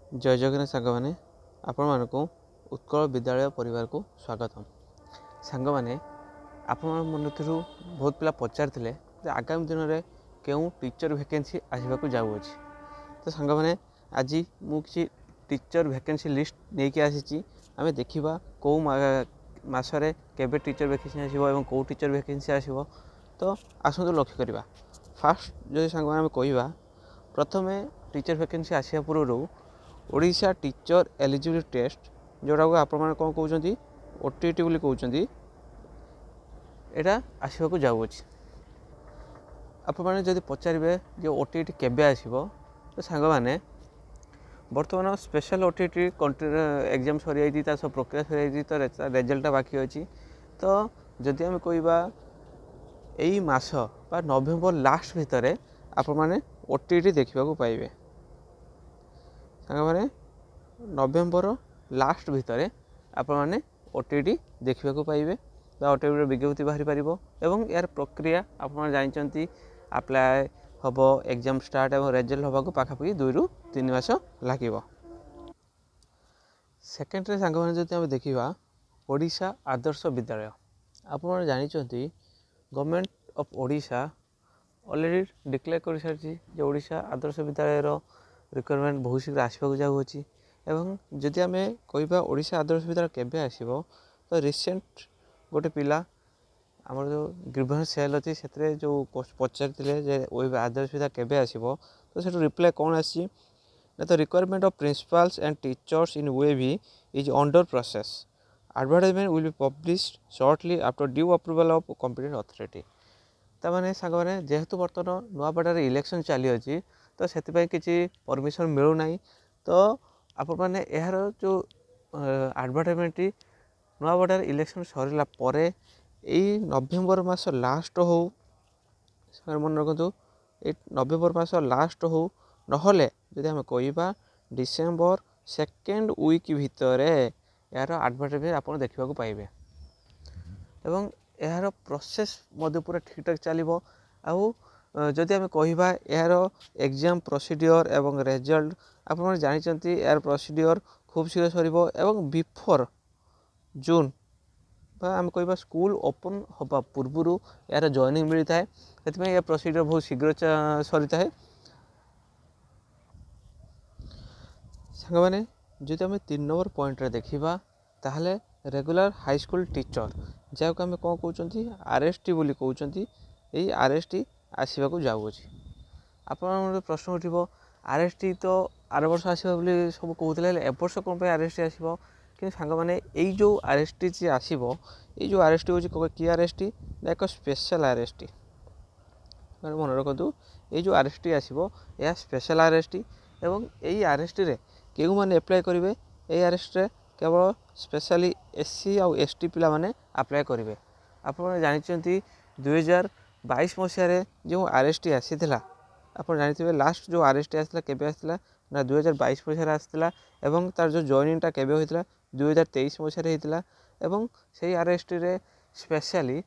जय जगन्नाथ सांग मैंने आपण मानक उत्कल विद्यालय परिवार को स्वागतम। सांग मैंने आपण मन बहुत पिला पचार आगामी दिन में क्यों टीचर वैकेंसी आसवाक जाऊँगी। तो सांग मैंने आज मुझे टीचर वैकेंसी लिस्ट नहीं आसी आम देखा कौ मसरे केबे टीचर वैकेंसी आसो कौ टीचर वैकेंसी आसो। तो आसतु लक्ष्य करवा फास्ट जो सांग मैंने कह प्रथम टीचर वैकेंसी आसा पूर्व ओडिशा टीचर एलिजिबिलिटी टेस्ट जोटा को आपण मैंने कौन कहते ओटीटी बोली कहते यहाँ आसवाक जाऊँगी। आपण मैंने जब पचारे जो ओटीटी केबे आसो तो सांग मैंने बर्तमान स्पेशल ओटीटी एग्जाम सरी जाए सब प्रक्रिया सरी तो रेजल्टा बाकी अच्छी। तो जदि आम कहवा यही मास बा नवेम्बर लास्ट भितर आपण मैंने ओटीटी देखा पाइबे। सांग मैंने नवेम्बर लास्ट भितर आपण मैंने ओटीटी देखा पाइबे बा ओटीटी विज्ञप्ति बाहरी पार एवं यार प्रक्रिया आप जानते अप्लाई हम एग्जाम स्टार्ट और रेजल्ट होगा पाखापाखि 2 ରୁ 3 मास लगे। सेकेंडरे सांग मैंने जब देखा ओडिशा आदर्श विद्यालय आप जानते government of Odisha already declare कर सारी ओडिशा आदर्श विद्यालय रिक्वायरमेंट बहुत शीघ्र आसवाक जाऊँगी। एवं जदि आम कहवा ओडिशा आदर्श विद्यालय केबे आसो तो रिसेंट गोटे पिला आमर जो ग्रीवेंस सेल अच्छी से जो पचारे आदर्श विद्यालय केबे आसो तो से रिप्लाई कौन आसी तो requirement of principals and teachers in वेवी is under process advertisement will be published shortly after due approval of competent authority. तमाने सांग मैंने जेहेतु बर्तमान नुआपड़ार इलेक्शन चली अच्छी तो से किसी परमिशन मिलूना तो आपण मैंने यार जो एडवर्टाइजमेंट नुआपड़ार इलेक्शन सरला यही नवेम्बर मास लास्ट हो मन रखु ये नवेम्बर मास लास्ट हो नहले जदि आम कहवा डिसेम्बर सेकेंड वीक भितर यार एडवर्टाइजमेंट आप देखा पाइबे। एवं यार प्रोसेस पूरा ठीक ठाक चलो आउ जदि आम कहवा यार एग्जाम प्रोसीडियर एवं रिजल्ट आप जानते यार प्रोसीडियर खूब शीघ्र सर एवं बिफोर जून आम कहवा स्कूल ओपन होगा पूर्वर यार जॉइनिंग मिलता है से यह प्रोसीडियर बहुत शीघ्र सरी था। सांग मैंने जो आम 3 नंबर पॉइंट देखा ताहले रेगुलर हाई स्कूल टीचर जहाँ आम कौन कहते आरएसटी बोली कहते यही आरएसटी आसवाक जाऊँगी। आप प्रश्न उठो आरएसटी तो आर वर्ष आसो सब कहते ए वर्ष कौन आरएसटी आसो कि सांग मैंने यही जो आरएसटी जी आसो ये जो आरएसटी हूँ कि आरएसटी एक स्पेशल आरएसटी मन रखु ये जो आरएसटी आसो यह स्पेशल आरएसटी एवं यही आरएसटी रे क्यों मैंने एप्लाई करेंगे ये आरएसटी केवल स्पेशली एससी आउ एसटी पिला माने अप्लाई करेंगे। आप जानते 2022 मसीह जो आरएसटी आसीला आप जानते लास्ट जो आरएसटी आसला केबे आसला ना 2022 मसीह आसला एवं तार जो जॉइनिंगटा केबे होइतला 2023 मसीह होइतला एवं से आरएसटी रे स्पेशली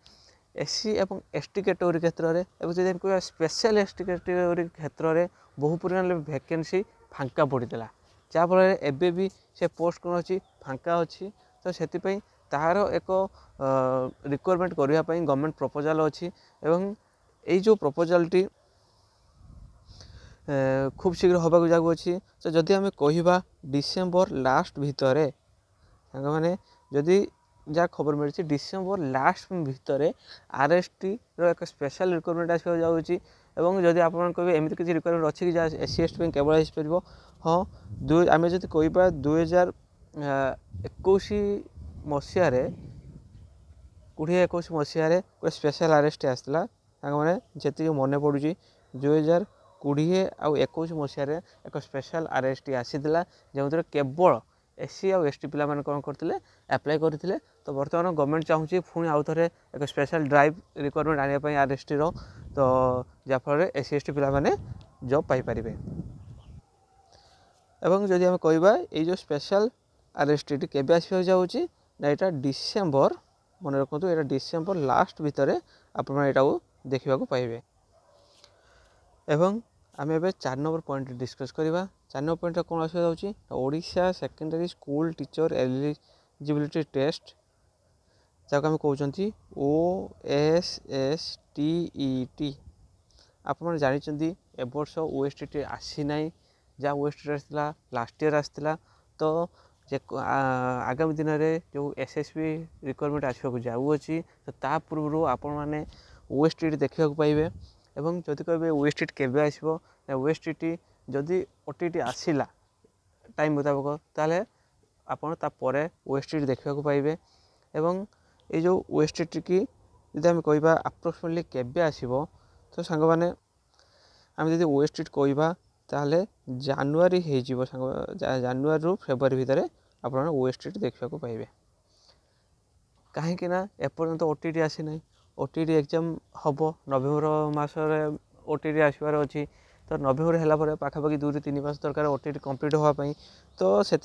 एससी एवं एसटी कैटेगरी क्षेत्र में जब कह स्पेशल एसटी कैटेगरी क्षेत्र में बहु परिमाण वैकेंसी फांका पड़ता जहाँफल एबे भी से पोस्ट कौन अच्छी फांका अच्छी तो से तार एक रिक्वायरमेंट करने गवर्नमेंट प्रपोजल अच्छी एवं यही जो प्रपोजलटी खूब शीघ्र होगा जाऊँगी। तो जदि आम कहवा डिसेम्बर लास्ट भितर सांग मैंने जदि जहाँ खबर मिली डिसेम्बर लास्ट भितर आरएसटी एक स्पेशल रिक्वायरमेंट आसवा जाऊँगी। एवं जदि आप कहे एमती किसी रिक्वायरमेंट अच्छी कि जहाँ एससी एसटी केवल आसपार हाँ आम जब कहवा 2021 मसीह 2021 मसीह गोटे स्पेशल आरएसटी आसला सांग मैंने जी मन पड़ू 2020 आउ 21 मसीह एक स्पेशल आरएसटी आसीला जो केवल एससी आउ एसटी पिला माने कौन करते अप्लाई करते। तो बर्तमान गवर्नमेंट चाहूँगी पुणी आउ थे एक स्पेशल ड्राइव रिक्वायरमेंट आने आरएसटी रो तो जहाँफल एससी एसटी पिला माने जॉब पाइपर। एवं जदि आम कहवा ये जो स्पेशल आरएसटी केबे आसवाक जाऊँगी ना यहाँ डिसेम्बर मन रखु यहाँ डिसेम्बर लास्ट भितर आप देखा पाइबे। एवं आम ए 4 नंबर पॉइंट डिस्कस करवा। 4 नंबर पॉइंट कौन आसाऊँगी Odisha secondary school teacher eligibility test जहाँ आम कहते OSSTET। आप जानते ए वर्ष OSTET आसी ना जहाँ OSTET आसाला लास्ट ईयर आसाला। तो आगामी दिन में जो SSB रिक्वायरमेंट आसवाक जाऊँगी तो ता पूर्व आपण मैंने OSTET देखा पाइबे। एवं जदि कहे OSTET केबे आसो OSTET जदि OTT आसला टाइम मुताबक ताले आपण तापर OSTET देखा पाइबे। एवं ये जो OSTET की जब आम कह अप्रोक्सीमेटली केबे आसो तो सांग मैंने आम जब OSTET कहवा ताहले जानुआरी हो जानुआरी रु फेब्रुआरी भितर आप OSTET देखा पाइबे। कहीं एपर्यंत OTT आसी ना OTT एग्जाम हम नवेम्बर मसरे OTT आसबार अच्छी। तो नवेम्बर है पाखापाखि 2 ରୁ 3 मास दरकार OTT कंप्लीट होगापाई। तो से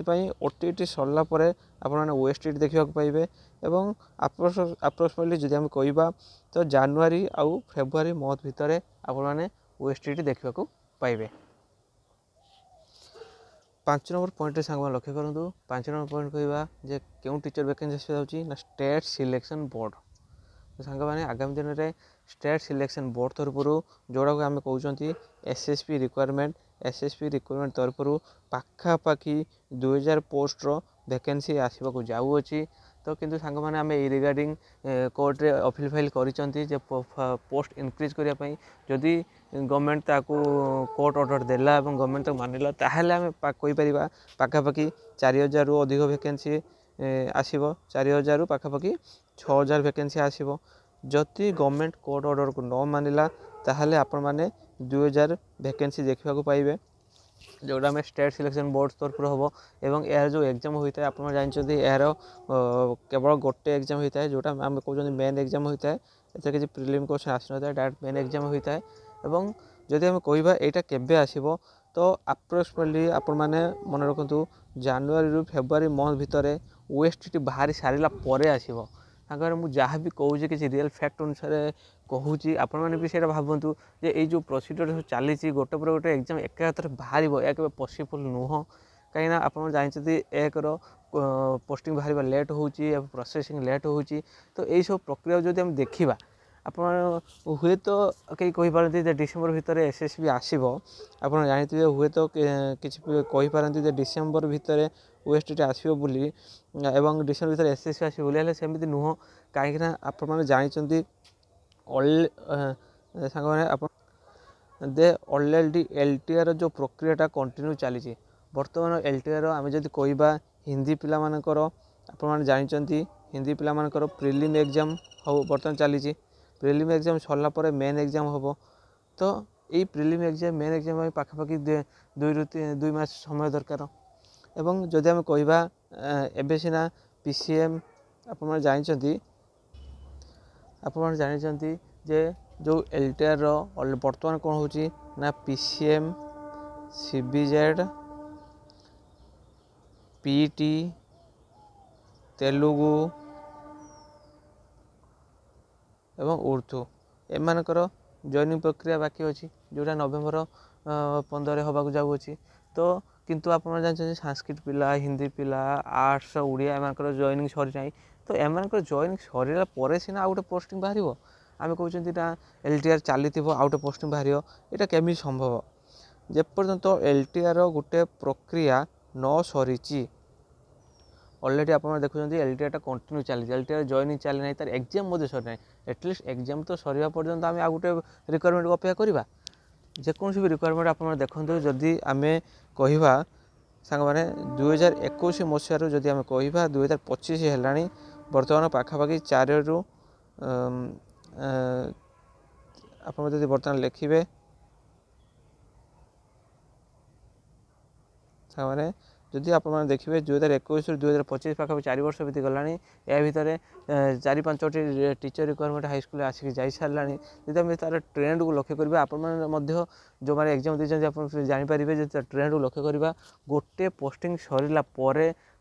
OTT सरला आपने OSTET देखा पाइबे। एवं अप्रोक्सीमेटली जब आम कहवा तो जानुआरी आउ फेब्रुआरी मंथ भितर आपने OSTET देखा पाइबे। 5 नंबर पॉइंट सांग लक्ष्य करूँ। 5 नंबर पॉइंट कहवा जे क्यों टीचर वैकेंसी आसाऊँगी ना स्टेट सिलेक्शन बोर्ड। तो सांग मैंने आगामी दिन में स्टेट सिलेक्शन बोर्ड तरफ जोड़ा आम कहते SSB रिक्वायरमेंट तरफ पाखापाखि 2000 पोस्ट वैकेंसी आसवाक जाऊँगी। तो किंतु सांग मैंने आम रिगार्डिंग कोर्ट रे अपील फाइल कर पोस्ट इनक्रीज करने जदि गवर्नमेंट ताकू कोर्ट ऑर्डर देला और गवर्नमेंट तक मानिला ताहले आम कहीपर पाखापाखि 4000 रु अधिक वैकेंसी आसो 4000 रु पाखापाखि 6000 वैकेंसी आसो। जदि गवर्नमेंट कोर्ट ऑर्डर को न मानिला ताहले आपण माने 2000 वैकेंसी देखा पाइबे जोटा आम स्टेट सिलेक्शन बोर्ड तरफ हम। एवं यार जो एग्जाम होता है आप जानते यार केवल गोटे एग्जाम होता है जोटा आम कहते मेन एग्जाम होता है। एत किसी प्रिलिम क्वेश्चन आसी ना डायरेक्ट मेन एग्जाम होता है। एवं जदि आम कहवा यहाँ केबे आसो तो अप्रोक्सीमेटली आपण मैंने मन रखु जानुआरी रु फेब्रुआरी मंथ भितर OSTET बाहरी सारा पर आसो। ताकर मुझे जहाँ भी कहूँ कि रियल फैक्ट अनुसार कहूँ आपण मैंने भी सही भावतु जे ये जो प्रोसीजर चली गोटे पर गोटे एग्जाम एकाथर बाहर या पॉसिबल नुह। कहीं आप जानते एक पोस्टिंग बाहर लेट हो प्रोसेसिंग लेट हो। तो यही सब प्रक्रिया जब आम देखा आप हुए तो कहीं कहींपारती डिसेम्बर भितर SSB आसो। आप जानते हुए तो किसी कहींपारती डिसेम्बर भितर OSTET आसो बोली एवं डिसेम्बर भितर SSB आसो बोली सेमती नुह। कहीं आप जानते सांग मैंने आप दे ऑलरेडी LTR जो प्रक्रिया कंटिन्यू चली बर्तमान LTR आम जब कहवा हिंदी पिला मानकर आप जानते हिंदी पिला मानकर प्रिलिम एग्जाम हम बर्तमान चली प्रिलिम एग्जाम सरला पर मेन एग्जाम हम। तो ये प्रिलिम एग्जाम मेन एग्जाम पाखापाखि 2 मास समय दरकार। एवं जदि आम कहवा एबे सिना PCM आप जानते जे जो LTR बर्तमान कौन हो ना PCM CBZ PET तेलुगु एवं उर्दू एमानकर जॉइनिंग प्रक्रिया बाकी अच्छी जोटा नवेम्बर 15 होबाक जाऊँगी। तो किंतु आप जानते संस्कृत पिला हिंदी पिला आर्ट्स उड़िया एमानकर जॉइनिंग सरी ना। तो एमानकर जॉइनिंग सरला पर सीना आउ गोटे पोस्टिंग बाहर आम कहते ना LTR चली आउ गोटे पोस्टिंग बाहर यहाँ केमी संभव जेपर्यंत LTR गोटे प्रक्रिया न सरी ऑलरेडी आप देखुं LTR टा कंटिन्यू चली LTR जॉइनिंग चली ना तार एग्जाम सरी ना एटलिस्ट एग्जाम तो सरवा पर्यंत आम आ गोटे रिक्वायरमेंट अपेक्षा करवा जेकोसी भी रिक्वायरमेंट आप देखते जदि आम कहवा सांग मैंने 2021 मसीह जदि आम कहवा 2025 है बर्तमान पाखापाखि 4 रु आप बर्तमान लिखे सांग मैंने जदि आप देखिए 2021 रु 2025 पाखापाखि 4 वर्ष बीती गला या भितर 4-5टी टीचर रिक्वायरमेंट हाईस्कूल आसिक जा सारा जब आम तार ट्रेंड को लक्ष्य करवा आप जो मैंने एग्जाम देते आप जानीपारे ट्रेंड को लक्ष्य करवा गोटे पोस्टिंग सरला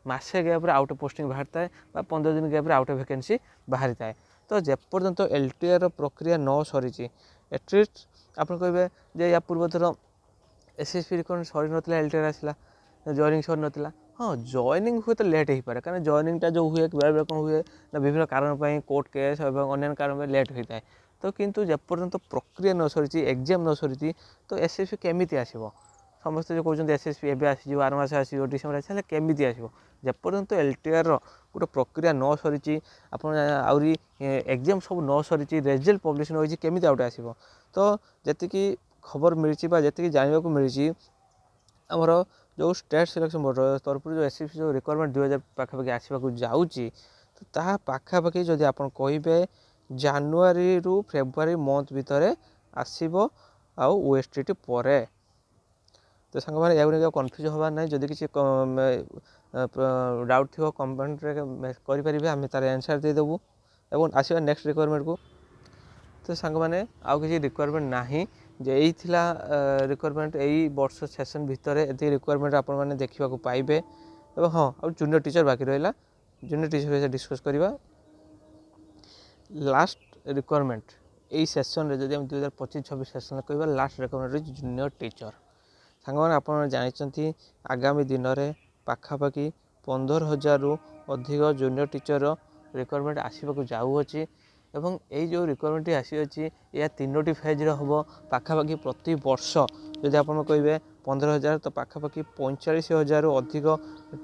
मसे गैप्रे आउट पोस्टिंग बाहर थाए 15 दिन गैप्रे आउट वैकेंसी बाहरी थाए। तो जेपर्यंत LTR प्रक्रिया न सरी एटलिस्ट आप कहे या पूर्व थर एसएसपी रिक्वायरमेंट सरी ना एलटीआर आसला जॉइनिंग सरी ना हाँ जॉइनिंग हुए तो लेट हो पारे कारण जॉइनिंगटा जो हुए बेले बेले कौन हुए ना विभिन्न कारण पर कोर्ट केस और अन्य कारण पर लेट होता है तो किंतु जेपर्यंत प्रक्रिया न सरी एग्जाम न सरी तो एसएसपी केमी आसो समस्ते जो कहते एसएसपी एवं आसो 12 मास आसो डिसेम्बर आसे केमी आसो जेपर्यंत एलटीआर गोटे प्रक्रिया न सरी आप एग्जाम सब न सरी रेजल्ट पब्लिशन होती केमी आउटे आसो तो जी खबर मिली जी जानवा मिली आमर जो स्टेट सिलेक्शन बोर्ड तरफ जो एसएससी जो रिक्वायरमेंट 2000 पाखापाखि आसवाक जाऊँगी तो ता पाखापाखि जदि आप कहे जानुरी रु फेब्रुआरी मंथ भितर आसो ओएसटीटी पर तो सांग मैंने या कन्फ्यूज हबार ना जदि किसी डाउट थी कमेंट करें आम तार आंसर देदेबू और आसवा नेक्स्ट रिक्वायरमेंट को तो सांग मैंने आउ किसी रिक्वायरमेंट ना जे यही रिक्वायरमेंट यही वर्ष सेसन भितर ये रिक्वायरमेंट आप देखा पाइबे और हाँ अब जूनियर टीचर बाकी रहा जूनियर टीचर विषय डिस्कस करवा लास्ट रिक्वायरमेंट यही सेसन रे जब 2025-26 सेसन कह लास्ट रिक्वायरमेंट जूनियर टीचर सांग मैंने आप जानते आगामी दिन में पाखापाखि 15,000 रु अधिक जूनियर टीचर रिक्वायरमेंट आसवाक जाऊँगी एवं यही जो रिक्वायरमेंट आसी या 3टी फेज्रे हम पाखापाखि प्रति वर्ष जदि आप कहे 15,000 तो पाखापाखि 45,000 अधिक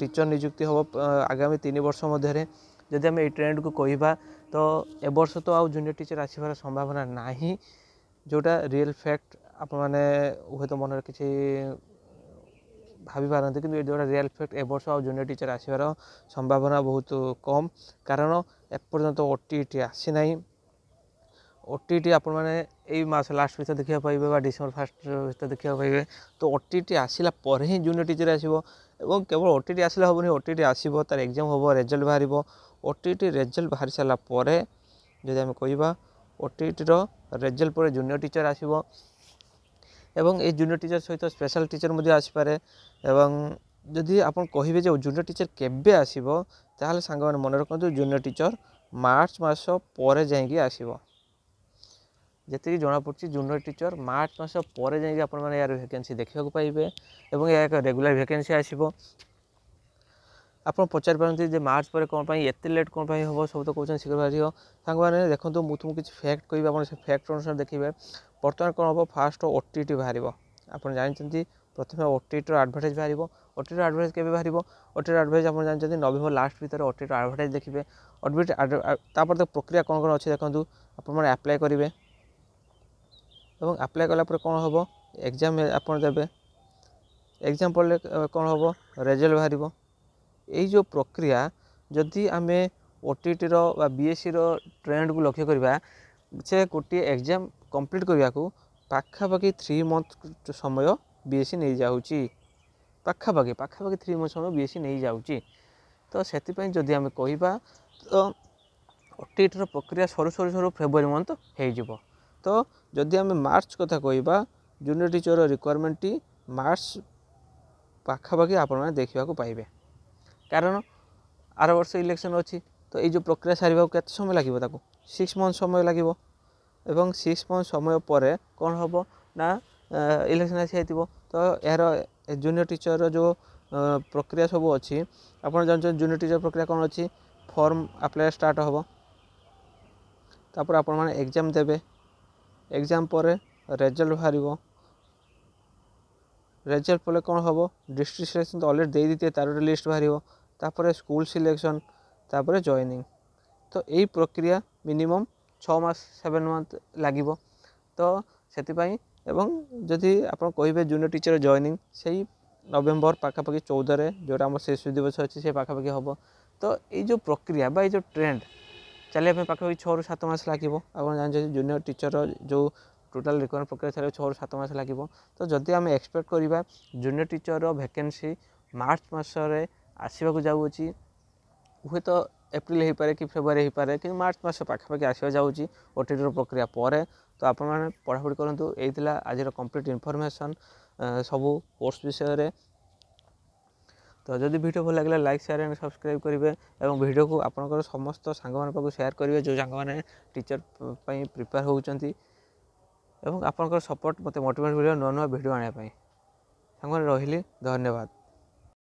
टीचर नियुक्ति हम आगामी 3 वर्ष मध्य जदि आम ये ट्रेंड को कहवा तो ए वर्ष तो आउ जूनियर टीचर आसबार संभावना नहीं जोटा रियल फैक्ट आप मैंने हुए तो मन किसी भाभी पारती कि जोटा रियल फैक्ट ए वर्ष आउ जूनियर टीचर आसबार संभावना बहुत कम कारण एपर्यंत ओटीटी आसी ना ओटीटी आपण मैंने यही मास लास्ट भर देखा पाइबे डिसेम्बर फास्ट भर देखा पाइबे तो ओटीटी आसला पर ही जूनियर टीचर आसो और केवल ओटीटी आसला हेनी ओटीटी आसो तार एग्जाम हम रिजल्ट बाहर ओटीटी रिजल्ट बाहरी सारा पर जदि आम कह ओटीटी रिजल्ट पर जूनियर टीचर आसो एवं ये जूनियर टीचर सहित स्पेशल टीचर मुझे आसपे एवं जदि आप कहे जूनियर टीचर केबे आसो ताहले सांग मैंने मन रखु जूनियर टीचर मार्च मास पर जाइए आसो जी जना पड़ी जूनियर टीचर मार्च मास पर जाइए आप यार वैकेंसी देखा पाइबे और यह एक रेगुलर वैकेंसी आसो आप पचार पारती मार्च पर कौन एत लेट कौन हम सब तो कहते शीघ्र बाहर सांग मैंने देखो तुमको किसी फैक्ट कह आप फैक्ट अनुसार देखिए बर्तमान कौन हम फास्ट ओटीटी बाहर आप जानते प्रथम ओटीटी एडभर्टाइज बाहर ओटीटी एडभर्टाइज के बाहर ओटीटी एडभर्टाइज आप जानते नवेम्बर लास्ट भर ओटीटी एडभर्टाइज देखिए तापर तो प्रक्रिया कौन कौन अच्छे देखो आप आप्लाय करेंगे और आप्लाय कलापर कौन हम एग्जाम आप देवे एग्जाम पढ़ले कौन हम रिजल्ट बाहर यही जो प्रक्रिया जदि आम ओटीटी बीएससी ट्रेंड को लक्ष्य करवा से गोटे एग्जाम कंप्लीट करने को पाखापाखि 3 मंथ समय बीएससी नहीं जाऊँगी पाखापाखि 3 मंथ समय बीएससी नहीं जाऊँगी तो से जदि आम कहवा तो ओटीटी प्रक्रिया सरू सरू सरू फेब्रुआरी मंथ हो तो जदि आम मार्च कथा कहवा जूनियर टीचर रिक्वायरमेंट टी मार्च पाखापाखि आप देखा पाइबे कारण आर वर्ष इलेक्शन अच्छी तो ये जो प्रक्रिया सारे के समय लगे 6 मंथ समय लगे एवं 6 मंथ समय पर कौन हम ना इलेक्शन आसी तो यार जूनियर टीचर जो प्रक्रिया सब अच्छी आप जानते जूनियर टीचर प्रक्रिया कौन अच्छी फॉर्म अप्लाई स्टार्ट हम तापर आप एग्जाम देवे एग्जाम पर रिजल्ट बाहर रिजल्ट पड़े कौन हम डिस्ट्रिक्ट सिलेक्शन तो अलरेडी दे दी तार गोटे लिस्ट बाहर तापर स्कूल सिलेक्शन तापर जॉइनिंग तो यही प्रक्रिया मिनिमम 6 मास 7 मंथ लगे तो से जदि आप कहे जूनियर टीचर जॉइनिंग से नवेम्बर पाखापाखि 14 जोटा आम शिशु दिवस अच्छी से पाखापाखि हम तो ये जो प्रक्रिया बा जो ट्रेंड चलिए पाखापाखि 6 ରୁ 7 मास लगे आप जानते जूनियर टीचर जो टोटाल रिक्वायरमेंट प्रक्रिया चलिए 6 ରୁ 7 मास लगे तो जदि आम एक्सपेक्ट करवा जूनियर टीचर वैकेंसी मार्च मसरे आसवाक जाऊँगी हुए तो एप्रिल हो पारे कि फेब्रुआरी हो पारे कि मार्च मास पाखापाखि आसवा जाऊँगी ओटीटी प्रक्रिया पर तो आप पढ़ापढ़ी करूँ यही आज कंप्लीट इनफॉरमेशन सबू कोर्स विषय तो जदि वीडियो भल लगे लाइक शेयर एंड सब्सक्राइब करेंगे और वीडियो को आपंकर समस्त सांग पाखु शेयर करेंगे जो सांग मैंने टीचर प्रिपेयर होती आपंकर सपोर्ट मत मोटिवेट कर नुआ नुआ वीडियो आने। ସାଙ୍ଗରେ ରହିଲି। ଧନ୍ୟବାଦ।